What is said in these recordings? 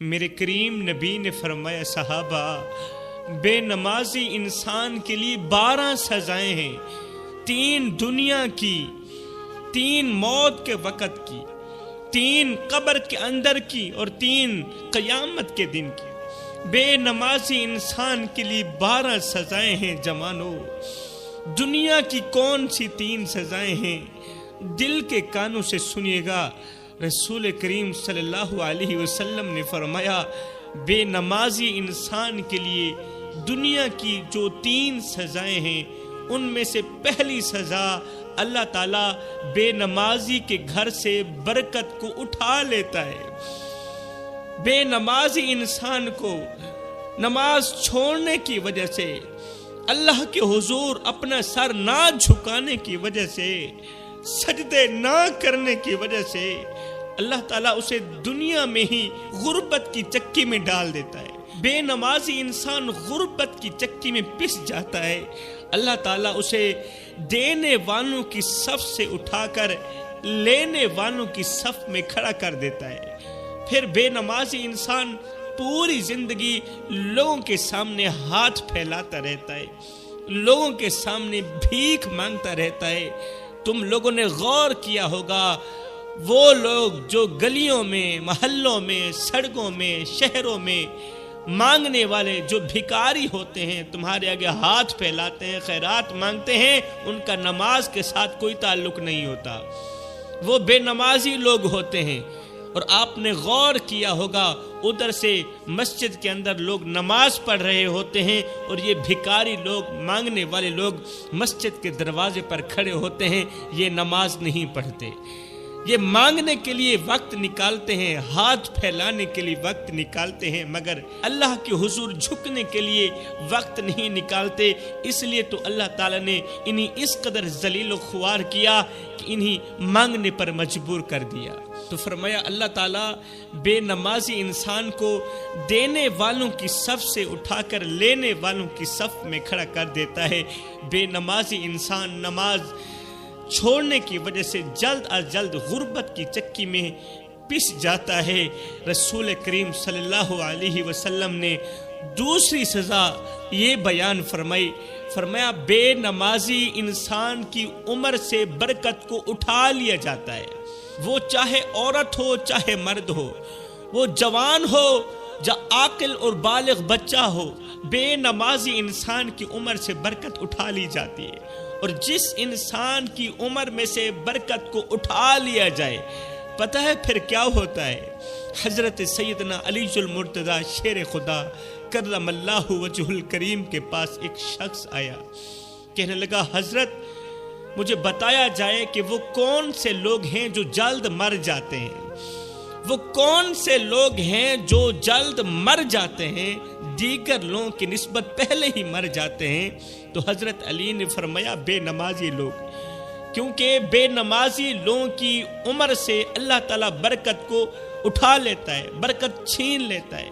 میرے کریم نبی نے فرمایا صحابہ، بے نمازی انسان کے لیے 12 سزائیں ہیں، 3 دنیا کی، 3 موت کے وقت کی، 3 قبر کے اندر کی اور 3 قیامت کے دن کی۔ بے نمازی انسان کے لیے 12 سزائیں ہیں جوانو۔ دنیا کی کون سی 3 سزائیں ہیں؟ دل کے کانوں سے سنیے گا۔ رسول کریم صلی اللہ علیہ وسلم نے فرمایا بے نمازی انسان کے لیے دنیا کی جو 3 سزائیں ہیں ان میں سے پہلی سزا، اللہ تعالیٰ بے نمازی کے گھر سے برکت کو اٹھا لیتا ہے۔ بے نمازی انسان کو نماز چھوڑنے کی وجہ سے، اللہ کے حضور اپنا سر نہ جھکانے کی وجہ سے، سجدے نہ کرنے کی وجہ سے اللہ تعالیٰ اسے دنیا میں ہی غربت کی چکی میں ڈال دیتا ہے۔ بے نمازی انسان غربت کی چکی میں پس جاتا ہے، اللہ تعالیٰ اسے دینے والوں کی صف سے اٹھا کر لینے والوں کی صف میں کھڑا کر دیتا ہے۔ پھر بے نمازی انسان پوری زندگی لوگوں کے سامنے ہاتھ پھیلاتا رہتا ہے، لوگوں کے سامنے بھیک مانگتا رہتا ہے۔ تم لوگوں نے غور کیا ہوگا، وہ لوگ جو گلیوں میں، محلوں میں، سڑکوں میں، شہروں میں مانگنے والے جو بھکاری ہوتے ہیں، تمہارے آگے ہاتھ پھیلاتے ہیں، خیرات مانگتے ہیں، ان کا نماز کے ساتھ کوئی تعلق نہیں ہوتا، وہ بے نمازی لوگ ہوتے ہیں۔ اور آپ نے غور کیا ہوگا ادھر سے مسجد کے اندر لوگ نماز پڑھ رہے ہوتے ہیں اور یہ بھکاری لوگ، مانگنے والے لوگ مسجد کے دروازے پر کھڑے ہوتے ہیں، یہ نماز نہیں پڑھتے، یہ مانگنے کے لیے وقت نکالتے ہیں، ہاتھ پھیلانے کے لیے وقت نکالتے ہیں، مگر اللہ کے حضور جھکنے کے لیے وقت نہیں نکالتے۔ اس لیے تو اللہ تعالیٰ نے انہیں اس قدر ذلیل و خوار کیا کہ انہیں مانگنے پر مجبور کر دیا۔ تو فرمایا اللہ تعالیٰ بے نمازی انسان کو دینے والوں کی صف سے اٹھا کر لینے والوں کی صف میں کھڑا کر دیتا ہے۔ بے نمازی انسان نماز چھوڑنے کی وجہ سے جلد از جلد غربت کی چکی میں پس جاتا ہے۔ رسول کریم صلی اللہ علیہ وسلم نے دوسری سزا یہ بیان فرمایا بے نمازی انسان کی عمر سے برکت کو اٹھا لیا جاتا ہے، وہ چاہے عورت ہو چاہے مرد ہو، وہ جوان ہو یا عاقل اور بالغ بچہ ہو، بے نمازی انسان کی عمر سے برکت اٹھا لی جاتی ہے۔ اور جس انسان کی عمر میں سے برکت کو اٹھا لیا جائے، پتہ ہے پھر کیا ہوتا ہے؟ حضرت سیدنا علی المرتضیٰ شیر خدا کرم اللہ وجہ الکریم کے پاس ایک شخص آیا، کہنے لگا حضرت مجھے بتایا جائے کہ وہ کون سے لوگ ہیں جو جلد مر جاتے ہیں، وہ کون سے لوگ ہیں جو جلد مر جاتے ہیں، دیگر لوگوں کی نسبت پہلے ہی مر جاتے ہیں۔ تو حضرت علی نے فرمایا بے نمازی لوگ، کیونکہ بے نمازی لوگوں کی عمر سے اللہ تعالیٰ برکت کو اٹھا لیتا ہے، برکت چھین لیتا ہے،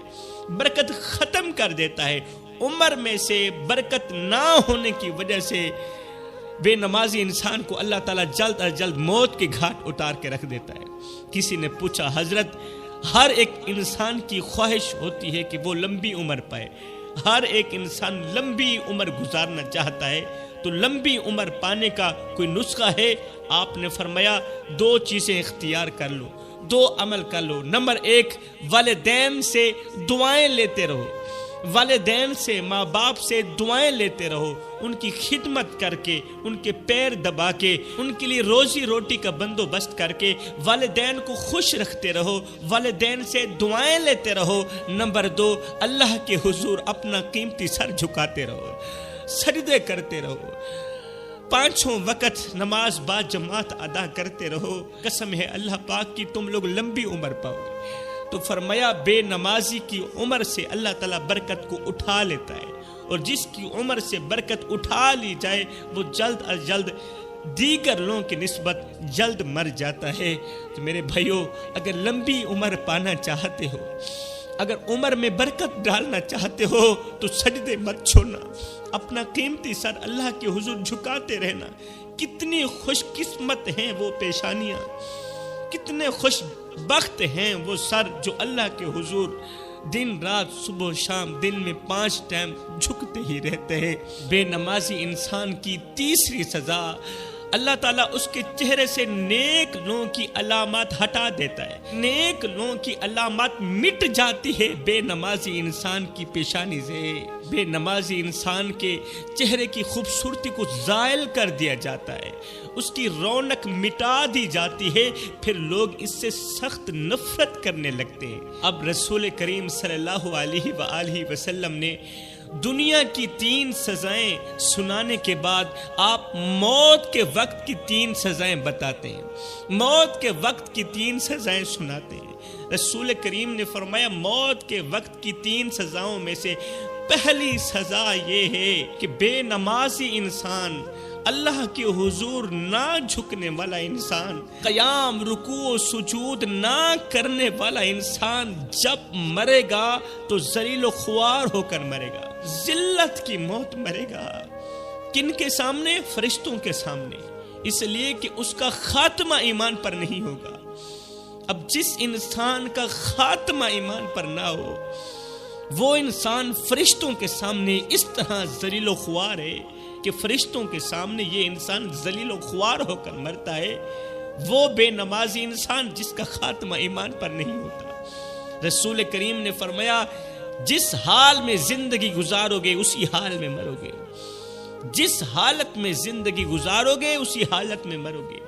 برکت ختم کر دیتا ہے۔ عمر میں سے برکت نہ ہونے کی وجہ سے بے نمازی انسان کو اللہ تعالیٰ جلد از جلد موت کے گھاٹ اتار کے رکھ دیتا ہے۔ کسی نے پوچھا حضرت ہر ایک انسان کی خواہش ہوتی ہے کہ وہ لمبی عمر پائے، ہر ایک انسان لمبی عمر گزارنا چاہتا ہے، تو لمبی عمر پانے کا کوئی نسخہ ہے؟ آپ نے فرمایا 2 چیزیں اختیار کر لو، 2 عمل کر لو۔ نمبر 1، والدین سے دعائیں لیتے رہو، والدین سے، ماں باپ سے دعائیں لیتے رہو، ان کی خدمت کر کے، ان کے پیر دبا کے، ان کے لیے روزی روٹی کا بندوبست کر کے والدین کو خوش رکھتے رہو، والدین سے دعائیں لیتے رہو۔ نمبر 2، اللہ کے حضور اپنا قیمتی سر جھکاتے رہو، سجدے کرتے رہو، 5 وقت نماز با جماعت ادا کرتے رہو۔ قسم ہے اللہ پاک کی تم لوگ لمبی عمر پاؤ گے۔ تو فرمایا بے نمازی کی عمر سے اللہ تعالیٰ برکت کو اٹھا لیتا ہے، اور جس کی عمر سے برکت اٹھا لی جائے وہ جلد از جلد دیگر لوگوں کی نسبت جلد مر جاتا ہے۔ تو میرے بھائیوں، اگر لمبی عمر پانا چاہتے ہو، اگر عمر میں برکت ڈالنا چاہتے ہو تو سجدے مت چھوڑنا، اپنا قیمتی سر اللہ کے حضور جھکاتے رہنا۔ کتنی خوش قسمت ہیں وہ پیشانیاں، کتنے خوش بخت ہیں وہ سر جو اللہ کے حضور دن رات صبح و شام دن میں 5 ٹائم جھکتے ہی رہتے ہیں۔ بے نمازی انسان کی تیسری سزا، اللہ تعالیٰ اس کے چہرے سے نیک لوگوں کی علامات ہٹا دیتا ہے، نیک لوگوں کی علامات مٹ جاتی ہے بے نمازی انسان کی پیشانی سے۔ بے نمازی انسان کے چہرے کی خوبصورتی کو زائل کر دیا جاتا ہے، اس کی رونق مٹا دی جاتی ہے، پھر لوگ اس سے سخت نفرت کرنے لگتے ہیں۔ اب رسول کریم صلی اللہ علیہ وآلہ وسلم نے دنیا کی 3 سزائیں سنانے کے بعد آپ موت کے وقت کی 3 سزائیں بتاتے ہیں، موت کے وقت کی 3 سزائیں سناتے ہیں۔ رسول کریم نے فرمایا موت کے وقت کی 3 سزاؤں میں سے پہلی سزا یہ ہے کہ بے نمازی انسان، اللہ کے حضور نہ جھکنے والا انسان، قیام رکوع و سجود نہ کرنے والا انسان جب مرے گا تو ذلیل و خوار ہو کر مرے گا، ذلت کی موت مرے گا۔ کن کے سامنے؟ فرشتوں کے سامنے، اس لیے کہ اس کا خاتمہ ایمان پر نہیں ہوگا۔ اب جس انسان کا خاتمہ ایمان پر نہ ہو وہ انسان فرشتوں کے سامنے اس طرح ذلیل و خوار ہے کہ فرشتوں کے سامنے یہ انسان ذلیل و خوار ہو کر مرتا ہے، وہ بے نمازی انسان جس کا خاتمہ ایمان پر نہیں ہوتا۔ رسول کریم نے فرمایا جس حال میں زندگی گزارو گے اسی حال میں مرو گے، جس حالت میں زندگی گزارو گے اسی حالت میں مرو گے۔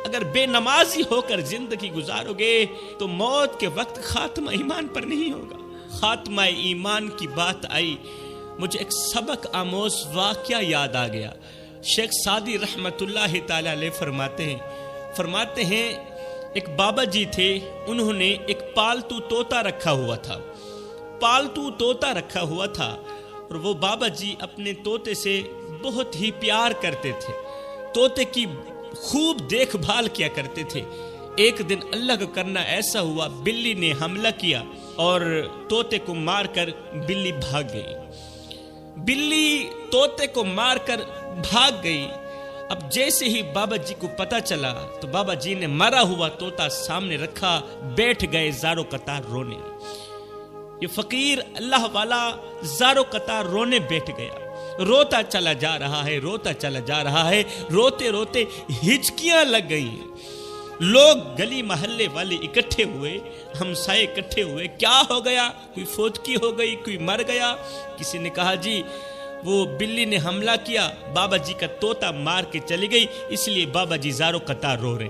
اگر بے نمازی ہو کر زندگی گزارو گے تو موت کے وقت خاتمہ ایمان پر نہیں ہوگا۔ خاتمہ ایمان کی بات آئی، مجھے ایک سبق آموز واقعہ یاد آ گیا۔ شیخ سعدی رحمت اللہ تعالی علیہ فرماتے ہیں ایک بابا جی تھے، انہوں نے ایک پالتو طوطا رکھا ہوا تھا، پالتو طوطا رکھا ہوا تھا، اور وہ بابا جی اپنے طوطے سے بہت ہی پیار کرتے تھے، طوطے کی خوب دیکھ بھال کیا کرتے تھے۔ ایک دن اللہ کا کرنا ایسا ہوا، بلی نے حملہ کیا اور طوطے کو مار کر بلی بھاگ گئی۔ بلی طوطے کو مار کر بھاگ گئی۔ اب جیسے ہی بابا جی کو پتا چلا تو بابا جی نے مرا ہوا طوطا سامنے رکھا، بیٹھ گئے زارو قطار رونے۔ یہ فقیر اللہ والا زارو قطار رونے بیٹھ گیا، روتا چلا جا رہا ہے، روتا چلا جا رہا ہے، روتے روتے ہچکیاں لگ گئی۔ لوگ گلی محلے والے اکٹھے ہوئے، ہمسائے اکٹھے ہوئے، کیا ہو گیا؟ کوئی فوتکی ہو گئی، کوئی مر گیا؟ کسی نے کہا جی وہ بلی نے حملہ کیا، بابا جی کا طوطا مار کے چلی گئی، اس لیے بابا جی زارو قطار رو رہے۔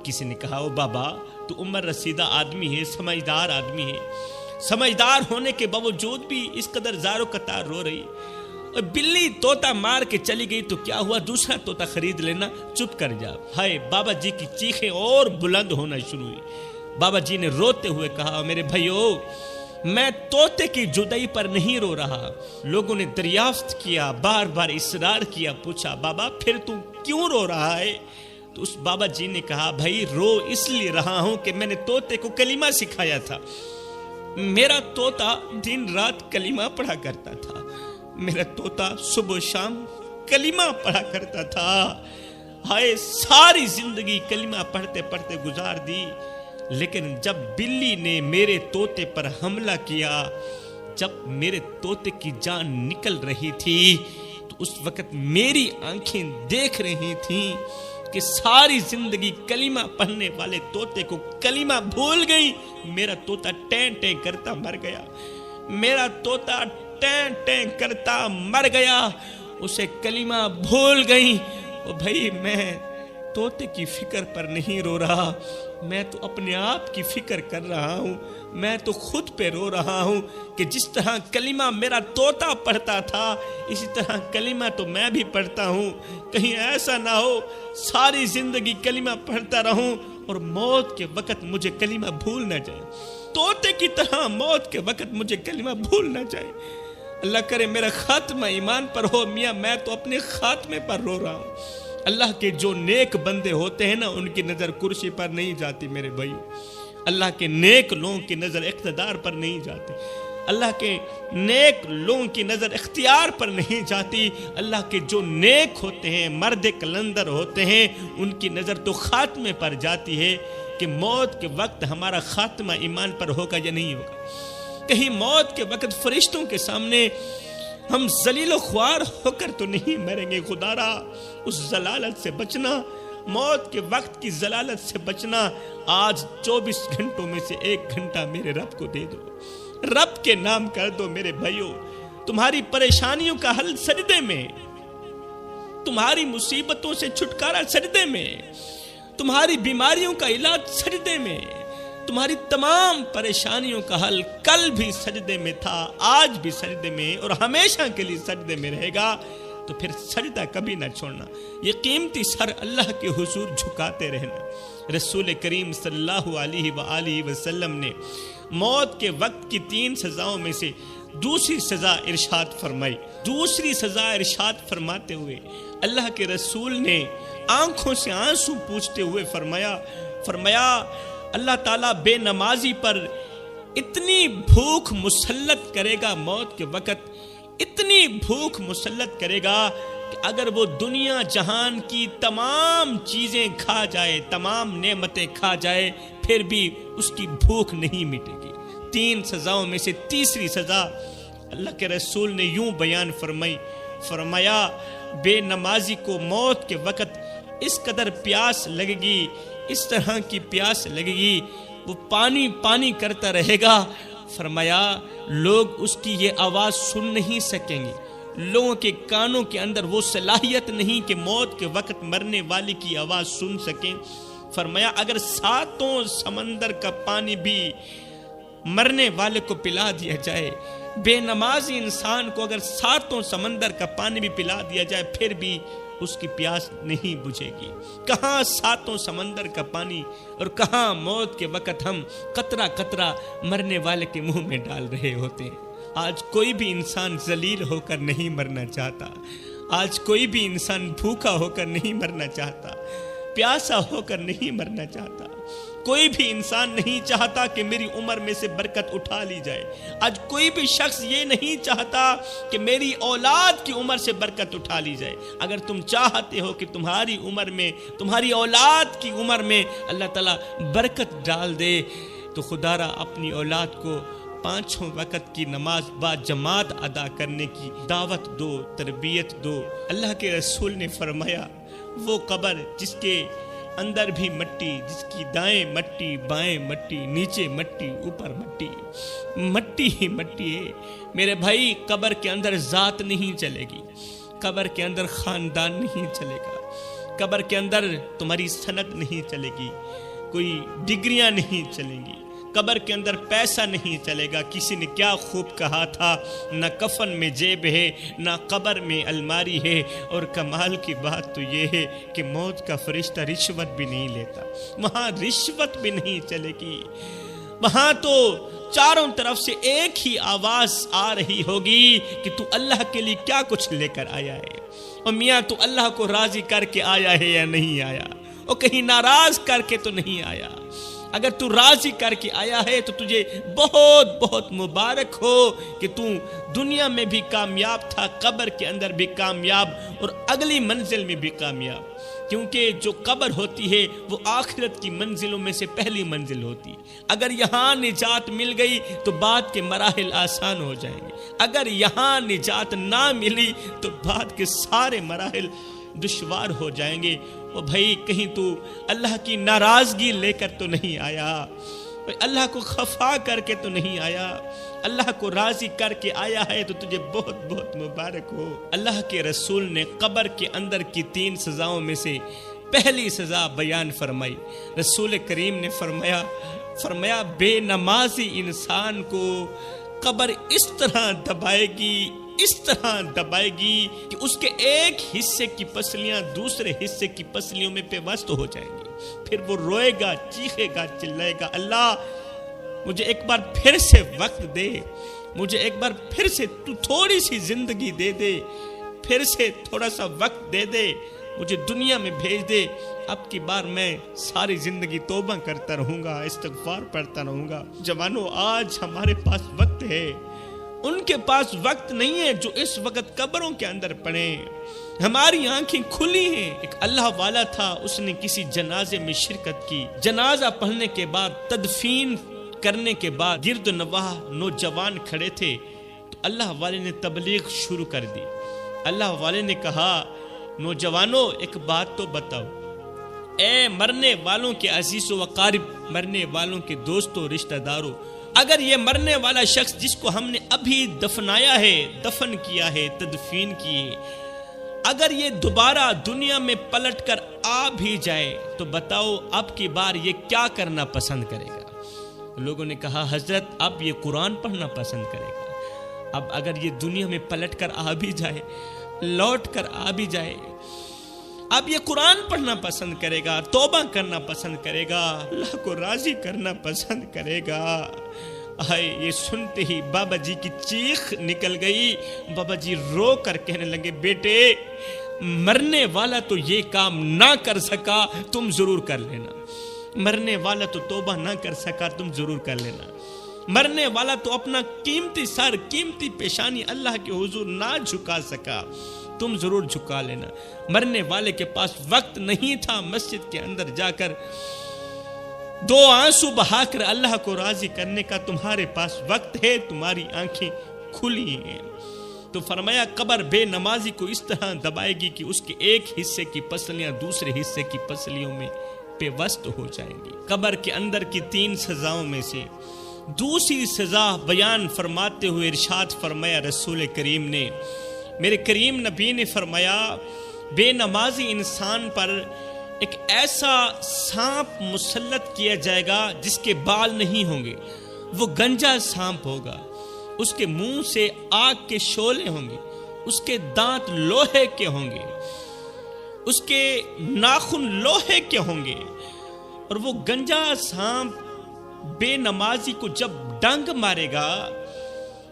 کسی نے کہا او بابا تو عمر رسیدہ آدمی ہے، سمجھدار آدمی ہے، سمجھدار ہونے کے باوجود بھی اس قدر زارو قطار رو رہی، اور بلی طوطا مار کے چلی گئی تو کیا ہوا؟ دوسرا طوطا خرید لینا، چپ کر جا۔ ہائے، بابا جی کی چیخیں اور بلند ہونا شروع ہوئی۔ بابا جی نے روتے ہوئے کہا میرے بھائیو، میں طوطے کی جدائی پر نہیں رو رہا۔ لوگوں نے دریافت کیا، بار بار اصرار کیا، پوچھا بابا پھر تو کیوں رو رہا ہے؟ تو اس بابا جی نے کہا بھائی رو اس لیے رہا ہوں کہ میں نے طوطے کو کلمہ سکھایا تھا، میرا طوطا دن رات کلمہ پڑھا کرتا تھا، میرا طوطا صبح و شام کلمہ پڑھا کرتا تھا۔ ہائے، ساری زندگی کلمہ پڑھتے پڑھتے گزار دی، لیکن جب بلی نے میرے طوطے پر حملہ کیا، جب میرے طوطے کی جان نکل رہی تھی تو اس وقت میری آنکھیں دیکھ رہی تھیں کہ ساری زندگی کلمہ پڑھنے والے طوطے کو کلمہ بھول گئی۔ میرا طوطا ٹین ٹین کرتا مر گیا، میرا طوطا ٹین ٹین کرتا مر گیا، اسے کلمہ بھول گئی۔ او بھائی، میں طوطے کی فکر پر نہیں رو رہا، میں تو اپنے آپ کی فکر کر رہا ہوں، میں تو خود پہ رو رہا ہوں کہ جس طرح کلمہ میرا طوطا پڑھتا تھا اسی طرح کلمہ تو میں بھی پڑھتا ہوں، کہیں ایسا نہ ہو ساری زندگی کلمہ پڑھتا رہوں اور موت کے وقت مجھے کلمہ بھول نہ جائے، طوطے کی طرح موت کے وقت مجھے کلمہ بھول نہ جائے۔ اللہ کرے میرا خاتمہ ایمان پر ہو۔ میاں میں تو اپنے خاتمے پر رو رہا ہوں۔ اللہ کے جو نیک بندے ہوتے ہیں نا، ان کی نظر کرسی پر نہیں جاتی میرے بھائی، اللہ کے نیک لوگوں کی نظر اقتدار پر نہیں جاتی، اللہ کے نیک لوگوں کی نظر اختیار پر نہیں جاتی، اللہ کے جو نیک ہوتے ہیں، مرد کلندر ہوتے ہیں، ان کی نظر تو خاتمے پر جاتی ہے۔ کہ موت کے وقت ہمارا خاتمہ ایمان پر ہوگا یا نہیں ہوگا. کہیں موت کے وقت فرشتوں کے سامنے ہم ذلیل و خوار ہو کر تو نہیں مریں گے. خدارا اس ضلالت سے بچنا، موت کے وقت کی ضلالت سے بچنا. آج 24 گھنٹوں میں سے 1 گھنٹہ میرے رب کو دے دو، رب کے نام کر دو. میرے بھائیوں، تمہاری پریشانیوں کا حل سجدے میں، تمہاری مصیبتوں سے چھٹکارا سجدے میں، تمہاری بیماریوں کا علاج سجدے میں، تمہاری تمام پریشانیوں کا حل کل بھی سجدے میں تھا، آج بھی سجدے میں، اور ہمیشہ کے لیے سجدے میں رہے گا. تو پھر سجدہ کبھی نہ چھوڑنا، یہ قیمتی سر اللہ کے حضور جھکاتے رہنا. رسول کریم صلی اللہ علیہ وآلہ وسلم نے موت کے وقت کی 3 سزاؤں میں سے دوسری سزا ارشاد فرمائی. دوسری سزا ارشاد فرماتے ہوئے اللہ کے رسول نے آنکھوں سے آنسو پوچھتے ہوئے فرمایا اللہ تعالیٰ بے نمازی پر اتنی بھوک مسلط کرے گا، موت کے وقت اتنی بھوک مسلط کرے گا کہ اگر وہ دنیا جہان کی تمام چیزیں کھا جائے، تمام نعمتیں کھا جائے، پھر بھی اس کی بھوک نہیں مٹے گی. 3 سزاؤں میں سے تیسری سزا اللہ کے رسول نے یوں بیان فرمایا بے نمازی کو موت کے وقت اس قدر پیاس لگے گی، اس طرح کی پیاس لگے گی، وہ پانی پانی کرتا رہے گا. فرمایا لوگ اس کی یہ آواز سن نہیں سکیں گے، لوگوں کے کانوں کے اندر وہ صلاحیت نہیں کہ موت کے وقت مرنے والے کی آواز سن سکیں. فرمایا اگر 7 سمندر کا پانی بھی مرنے والے کو پلا دیا جائے، بے نمازی انسان کو اگر 7 سمندر کا پانی بھی پلا دیا جائے، پھر بھی اس کی پیاس نہیں بجھے گی. کہاں 7 سمندر کا پانی اور کہاں موت کے وقت ہم قطرہ قطرہ مرنے والے کے منہ میں ڈال رہے ہوتے ہیں. آج کوئی بھی انسان ذلیل ہو کر نہیں مرنا چاہتا، آج کوئی بھی انسان بھوکا ہو کر نہیں مرنا چاہتا، پیاسا ہو کر نہیں مرنا چاہتا. کوئی بھی انسان نہیں چاہتا کہ میری عمر میں سے برکت اٹھا لی جائے. آج کوئی بھی شخص یہ نہیں چاہتا کہ میری اولاد کی عمر سے برکت اٹھا لی جائے. اگر تم چاہتے ہو کہ تمہاری عمر میں، تمہاری اولاد کی عمر میں اللہ تعالیٰ برکت ڈال دے، تو خدارا اپنی اولاد کو 5 وقت کی نماز با جماعت ادا کرنے کی دعوت دو، تربیت دو. اللہ کے رسول نے فرمایا وہ قبر جس کے اندر بھی مٹی، جس کی دائیں مٹی، بائیں مٹی، نیچے مٹی، اوپر مٹی، مٹی ہی مٹی ہے. میرے بھائی قبر کے اندر ذات نہیں چلے گی، قبر کے اندر خاندان نہیں چلے گا، قبر کے اندر تمہاری سند نہیں چلے گی، کوئی ڈگریاں نہیں چلیں گی، قبر کے اندر پیسہ نہیں چلے گا. کسی نے کیا خوب کہا تھا، نہ کفن میں جیب ہے، نہ قبر میں الماری ہے. اور کمال کی بات تو یہ ہے کہ موت کا فرشتہ رشوت بھی نہیں لیتا، وہاں رشوت بھی نہیں چلے گی. وہاں تو چاروں طرف سے ایک ہی آواز آ رہی ہوگی کہ تو اللہ کے لیے کیا کچھ لے کر آیا ہے، اور میاں تو اللہ کو راضی کر کے آیا ہے یا نہیں آیا، اور کہیں ناراض کر کے تو نہیں آیا. اگر تو راضی کر کے آیا ہے تو تجھے بہت بہت مبارک ہو کہ تو دنیا میں بھی کامیاب تھا، قبر کے اندر بھی کامیاب، اور اگلی منزل میں بھی کامیاب. کیونکہ جو قبر ہوتی ہے وہ آخرت کی منزلوں میں سے پہلی منزل ہوتی. اگر یہاں نجات مل گئی تو بعد کے مراحل آسان ہو جائیں گے، اگر یہاں نجات نہ ملی تو بعد کے سارے مراحل دشوار ہو جائیں گے. اور بھائی کہیں تو اللہ کی ناراضگی لے کر تو نہیں آیا، اللہ کو خفا کر کے تو نہیں آیا، اللہ کو راضی کر کے آیا ہے تو تجھے بہت بہت مبارک ہو. اللہ کے رسول نے قبر کے اندر کی 3 سزاؤں میں سے پہلی سزا بیان فرمائی. رسول کریم نے فرمایا بے نمازی انسان کو قبر اس طرح دبائے گی، اس طرح دبائے گی کہ اس کے ایک حصے کی پسلیاں دوسرے حصے کی پسلیوں میں پیوست ہو جائیں گی. پھر وہ روئے گا، چیخے گا، چلائے گا، اللہ مجھے ایک بار پھر سے وقت دے، مجھے ایک بار پھر سے تو تھوڑی سی زندگی دے دے، پھر سے تھوڑا سا وقت دے دے، مجھے دنیا میں بھیج دے. اب کی بار میں ساری زندگی توبہ کرتا رہوں گا، استغفار پڑھتا رہوں گا. جوانوں آج ہمارے پاس وقت ہے، ان کے پاس وقت نہیں ہے جو اس وقت قبروں کے اندر پڑے. ہماری آنکھیں کھلی ہیں. ایک اللہ والا تھا, اس نے کسی جنازے میں شرکت کی. جنازہ پڑھنے کے بعد, تدفین کرنے کے بعد گرد و نواح نوجوان کھڑے تھے, تو اللہ والے نے تبلیغ شروع کر دی. اللہ والے نے کہا, نوجوانوں ایک بات تو بتاؤ, اے مرنے والوں کے عزیز و اقارب, مرنے والوں کے دوستوں رشتہ داروں, اگر یہ مرنے والا شخص جس کو ہم نے ابھی دفنایا ہے, دفن کیا ہے, تدفین کی ہے, اگر یہ دوبارہ دنیا میں پلٹ کر آ بھی جائے تو بتاؤ اب کی بار یہ کیا کرنا پسند کرے گا؟ لوگوں نے کہا حضرت اب یہ قرآن پڑھنا پسند کرے گا. اب اگر یہ دنیا میں پلٹ کر آ بھی جائے, لوٹ کر آ بھی جائے, اب یہ قرآن پڑھنا پسند کرے گا, توبہ کرنا پسند کرے گا, اللہ کو راضی کرنا پسند کرے گا. آئے یہ سنتے ہی بابا جی کی چیخ نکل گئی. بابا جی رو کر کہنے لگے, بیٹے مرنے والا تو یہ کام نہ کر سکا, تم ضرور کر لینا. مرنے والا تو توبہ نہ کر سکا, تم ضرور کر لینا. مرنے والا تو اپنا قیمتی سر, قیمتی پیشانی اللہ کے حضور نہ جھکا سکا, تم ضرور جھکا لینا. مرنے والے کے پاس وقت نہیں تھا مسجد کے اندر جا کر دو آنسو بہا کر اللہ کو راضی کرنے کا, تمہارے پاس وقت ہے, تمہاری آنکھیں کھلی ہیں. تو فرمایا قبر بے نمازی کو اس طرح دبائے گی کہ اس کے ایک حصے کی پسلیاں دوسرے حصے کی پسلیوں میں پیوست ہو جائیں گی. قبر کے اندر کی 3 سزاؤں میں سے دوسری سزا بیان فرماتے ہوئے ارشاد فرمایا رسول کریم نے, میرے کریم نبی نے فرمایا, بے نمازی انسان پر ایک ایسا سانپ مسلط کیا جائے گا جس کے بال نہیں ہوں گے. وہ گنجا سانپ ہوگا, اس کے منہ سے آگ کے شعلے ہوں گے, اس کے دانت لوہے کے ہوں گے, اس کے ناخن لوہے کے ہوں گے. اور وہ گنجا سانپ بے نمازی کو جب ڈنگ مارے گا,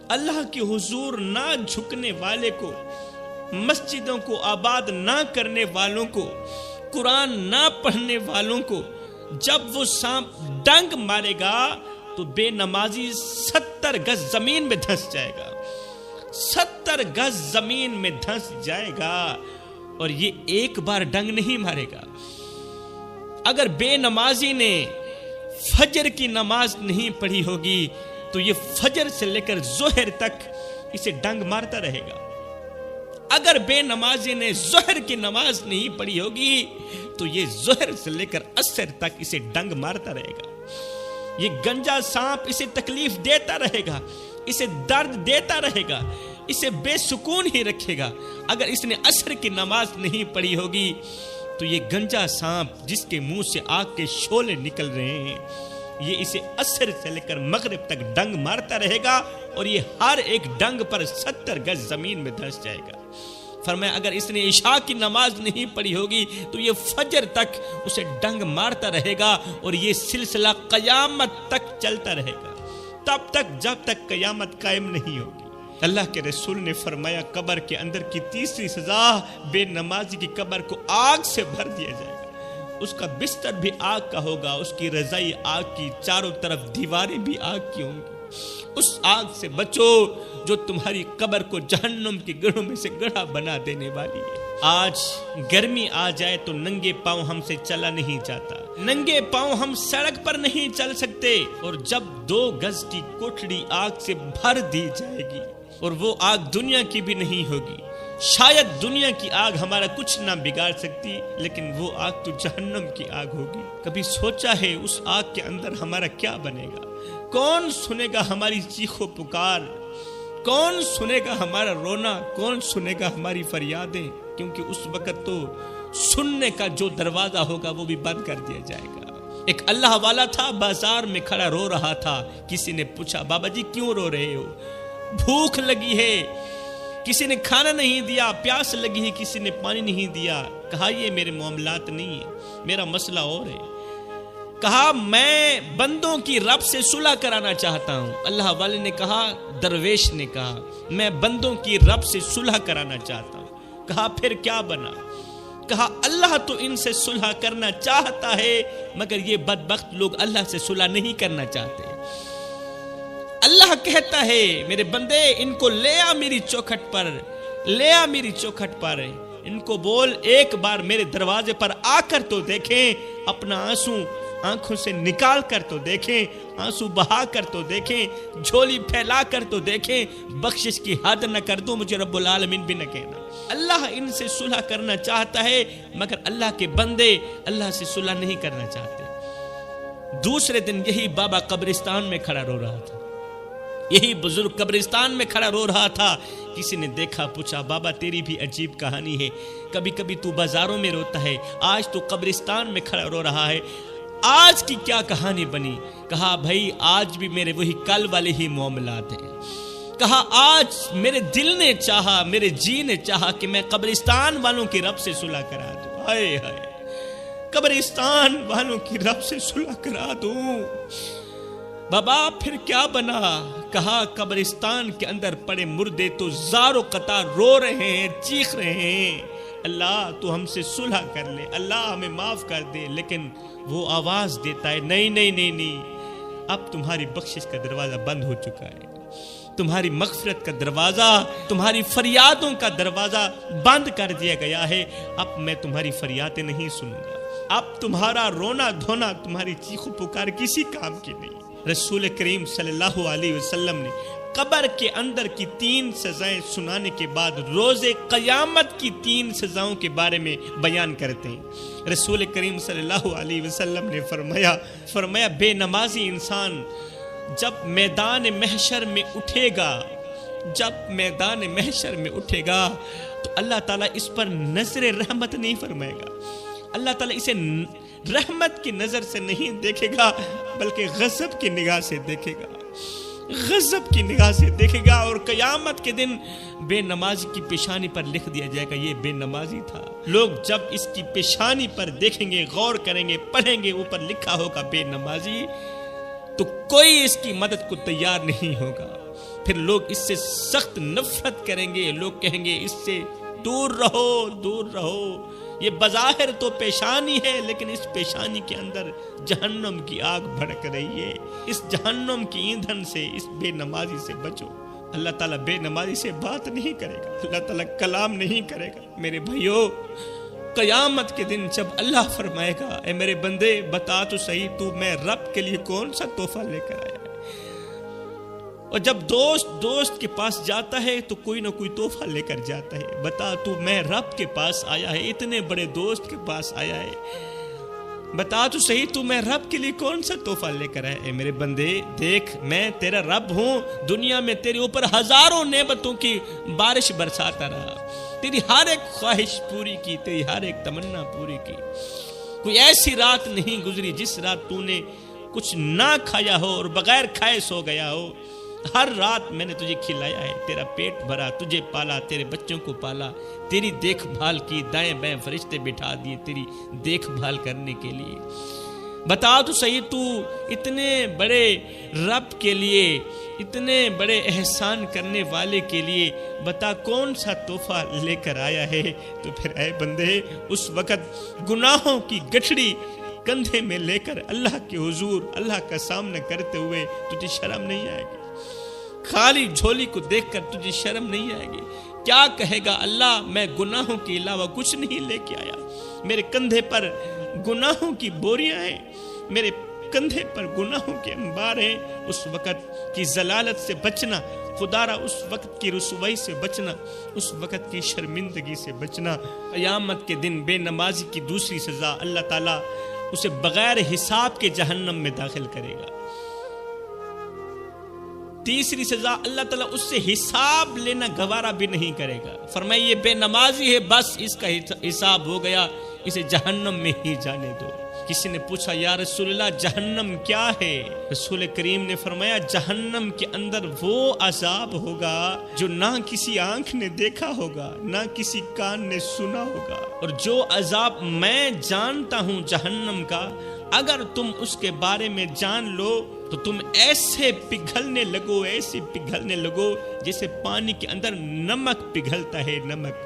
اللہ کے حضور نہ جھکنے والے کو, مسجدوں کو آباد نہ کرنے والوں کو, قرآن نہ پڑھنے والوں کو جب وہ سانپ ڈنگ مارے گا تو بے نمازی 70 گز زمین میں دھنس جائے گا. 70 گز زمین میں دھنس جائے گا. اور یہ ایک بار ڈنگ نہیں مارے گا. اگر بے نمازی نے فجر کی نماز نہیں پڑھی ہوگی تو یہ فجر سے لے کر ظہر تک اسے ڈنگ مارتا رہے گا. اگر بے نمازی نے ظہر کی نماز نہیں پڑھی ہوگی تو یہ ظہر سے لے کر عصر تک اسے ڈنگ مارتا رہے گا. یہ گنجا سانپ اسے تکلیف دیتا رہے گا, اسے درد دیتا رہے گا, اسے بے سکون ہی رکھے گا. اگر اس نے عصر کی نماز نہیں پڑھی ہوگی تو یہ گنجا سانپ جس کے منہ سے آگ کے شعلے نکل رہے ہیں, یہ اسے عصر سے لے کر مغرب تک ڈنگ مارتا رہے گا. اور یہ ہر ایک ڈنگ پر 70 گز زمین میں دھنس جائے گا. فرمایا اگر اس نے عشاء کی نماز نہیں پڑھی ہوگی تو یہ فجر تک اسے ڈنگ مارتا رہے گا. اور یہ سلسلہ قیامت تک چلتا رہے گا, تب تک جب تک قیامت قائم نہیں ہوگی. اللہ کے رسول نے فرمایا قبر کے اندر کی تیسری سزا, بے نمازی کی قبر کو آگ سے بھر دیا جائے گا. اس کا بستر بھی آگ کا ہوگا, اس کی رضائی آگ کی, چاروں طرف دیواریں بھی آگ کی ہوں گی. اس آگ سے بچو جو تمہاری قبر کو جہنم کی گڑھوں میں سے گڑھا بنا دینے والی ہے. آج گرمی آ جائے تو ننگے پاؤں ہم سے چلا نہیں جاتا, ننگے پاؤں ہم سڑک پر نہیں چل سکتے. اور جب 2 گز کی کوٹھڑی آگ سے بھر دی جائے گی, اور وہ آگ دنیا کی بھی نہیں ہوگی, شاید دنیا کی آگ ہمارا کچھ نہ بگاڑ سکتی, لیکن وہ آگ تو جہنم کی آگ ہوگی. کبھی سوچا ہے اس آگ کے اندر ہمارا کیا بنے گا؟ کون سنے گا ہماری چیخ و پکار؟ کون سنے گا ہمارا رونا؟ کون سنے گا ہماری فریادیں؟ کیونکہ اس وقت تو سننے کا جو دروازہ ہوگا وہ بھی بند کر دیا جائے گا. ایک اللہ والا تھا, بازار میں کھڑا رو رہا تھا. کسی نے پوچھا بابا جی کیوں رو رہے ہو؟ بھوک لگی ہے, کسی نے کھانا نہیں دیا, پیاس لگی ہے, کسی نے پانی نہیں دیا. کہا یہ میرے معاملات نہیں ہے, میرا مسئلہ اور ہے. کہا میں بندوں کی رب سے صلح کرانا چاہتا ہوں. اللہ والے نے کہا, درویش نے کہا میں بندوں کی رب سے صلح کرانا چاہتا ہوں. کہا پھر کیا بنا؟ کہا اللہ تو ان سے صلح کرنا چاہتا ہے, مگر یہ بدبخت لوگ اللہ سے صلح نہیں کرنا چاہتے. اللہ کہتا ہے میرے بندے ان کو لے آ میری چوکھٹ پر، لے آ میری چوکھٹ پر، ان کو بول ایک بار میرے دروازے پر آ کر تو دیکھیں، اپنا آنسو آنکھوں سے نکال کر تو دیکھیں، آنسو بہا کر تو دیکھیں، جھولی پھیلا کر تو دیکھیں، بخشش کی حد نہ کر دو، مجھے رب العالمین بھی نہ کہنا۔ اللہ ان سے صلح کرنا چاہتا ہے مگر اللہ کے بندے اللہ سے صلح نہیں کرنا چاہتے۔ دوسرے دن یہی بابا قبرستان میں کھڑا رو رہا تھا، یہی بزرگ قبرستان میں کھڑا رو رہا تھا۔ کسی نے دیکھا، پوچھا بابا تیری بھی عجیب کہانی ہے، کبھی کبھی تو بازاروں میں روتا ہے، آج تو قبرستان میں کھڑا رو رہا ہے، آج کی کیا کہانی بنی؟ کہا بھائی آج بھی میرے وہی کل والے ہی معاملات ہیں۔ کہا آج میرے دل نے چاہا، میرے جی نے چاہا کہ میں قبرستان والوں کی رب سے صلح کرا دوں۔ ہائے ہائے، قبرستان والوں کی رب سے صلح کرا دوں۔ بابا پھر کیا بنا؟ کہا قبرستان کے اندر پڑے مردے تو زار و قطار رو رہے ہیں، چیخ رہے ہیں، اللہ تو ہم سے صلح کر لے، اللہ ہمیں معاف کر دے، لیکن وہ آواز دیتا ہے نہیں نہیں نہیں نہیں، اب تمہاری بخشش کا دروازہ بند ہو چکا ہے، تمہاری مغفرت کا دروازہ، تمہاری فریادوں کا دروازہ بند کر دیا گیا ہے، اب میں تمہاری فریادیں نہیں سنوں گا، اب تمہارا رونا دھونا، تمہاری چیخ و پکار کسی کام کی نہیں۔ رسول کریم صلی اللہ علیہ وسلم نے قبر کے اندر کی 3 سزائیں سنانے کے بعد روز قیامت کی 3 سزاؤں کے بارے میں بیان کرتے ہیں۔ رسول کریم صلی اللہ علیہ وسلم نے فرمایا بے نمازی انسان جب میدان محشر میں اٹھے گا، جب میدان محشر میں اٹھے گا تو اللہ تعالیٰ اس پر نظر رحمت نہیں فرمائے گا، اللہ تعالیٰ اسے رحمت کی نظر سے نہیں دیکھے گا بلکہ غضب کی نگاہ سے دیکھے گا، غضب کی نگاہ سے دیکھے گا، اور قیامت کے دن بے نمازی کی پیشانی پر لکھ دیا جائے گا یہ بے نمازی تھا۔ لوگ جب اس کی پیشانی پر دیکھیں گے، غور کریں گے، پڑھیں گے، اوپر لکھا ہوگا بے نمازی، تو کوئی اس کی مدد کو تیار نہیں ہوگا، پھر لوگ اس سے سخت نفرت کریں گے، لوگ کہیں گے اس سے دور رہو، دور رہو، یہ بظاہر تو پیشانی ہے لیکن اس پیشانی کے اندر جہنم کی آگ بھڑک رہی ہے، اس جہنم کی ایندھن سے اس بے نمازی سے بچو۔ اللہ تعالیٰ بے نمازی سے بات نہیں کرے گا، اللہ تعالیٰ کلام نہیں کرے گا۔ میرے بھائیو، قیامت کے دن جب اللہ فرمائے گا اے میرے بندے بتا تو صحیح تو میں رب کے لیے کون سا تحفہ لے کر آیا ہے، اور جب دوست کے پاس جاتا ہے تو کوئی نہ کوئی تحفہ لے کر جاتا ہے، بتا تو میں رب کے پاس آیا ہے، اتنے بڑے دوست کے پاس آیا ہے، بتا تو صحیح تو میں رب کے لیے کون سا تحفہ لے کر آیا ہے۔ میرے بندے دیکھ میں تیرا رب ہوں، دنیا میں تیرے اوپر ہزاروں نعمتوں کی بارش برساتا رہا، تیری ہر ایک خواہش پوری کی، تیری ہر ایک تمنا پوری کی، کوئی ایسی رات نہیں گزری جس رات تو نے کچھ نہ کھایا ہو اور بغیر کھائے سو گیا ہو، ہر رات میں نے تجھے کھلایا ہے، تیرا پیٹ بھرا، تجھے پالا، تیرے بچوں کو پالا، تیری دیکھ بھال کی، دائیں بائیں فرشتے بٹھا دیے تیری دیکھ بھال کرنے کے لیے۔ بتا تو صحیح تو اتنے بڑے رب کے لیے، اتنے بڑے احسان کرنے والے کے لیے بتا کون سا تحفہ لے کر آیا ہے۔ تو پھر اے بندے اس وقت گناہوں کی گٹھڑی کندھے میں لے کر اللہ کے حضور اللہ کا سامنا کرتے ہوئے تجھے شرم نہیں آئے گی، خالی جھولی کو دیکھ کر تجھے شرم نہیں آئے گی۔ کیا کہے گا اللہ میں گناہوں کے علاوہ کچھ نہیں لے کے آیا، میرے کندھے پر گناہوں کی بوریاں ہیں، میرے کندھے پر گناہوں کے انبار ہیں۔ اس وقت کی ضلالت سے بچنا، خدا را اس وقت کی رسوائی سے بچنا، اس وقت کی شرمندگی سے بچنا۔ قیامت کے دن بے نمازی کی دوسری سزا، اللہ تعالیٰ اسے بغیر حساب کے جہنم میں داخل کرے گا۔ تیسری سزا، اللہ تعالیٰ اس سے حساب لینا گوارا بھی نہیں کرے گا، فرمائے یہ بے نمازی ہے، بس اس کا حساب ہو گیا، اسے جہنم میں ہی جانے دو۔ کسی نے پوچھا یا رسول اللہ جہنم کیا ہے؟ رسول کریم نے فرمایا جہنم کے اندر وہ عذاب ہوگا جو نہ کسی آنکھ نے دیکھا ہوگا، نہ کسی کان نے سنا ہوگا، اور جو عذاب میں جانتا ہوں جہنم کا، اگر تم اس کے بارے میں جان لو تو تم ایسے پگھلنے لگو، ایسے پگھلنے لگو جیسے پانی کے اندر نمک پگھلتا ہے، نمک۔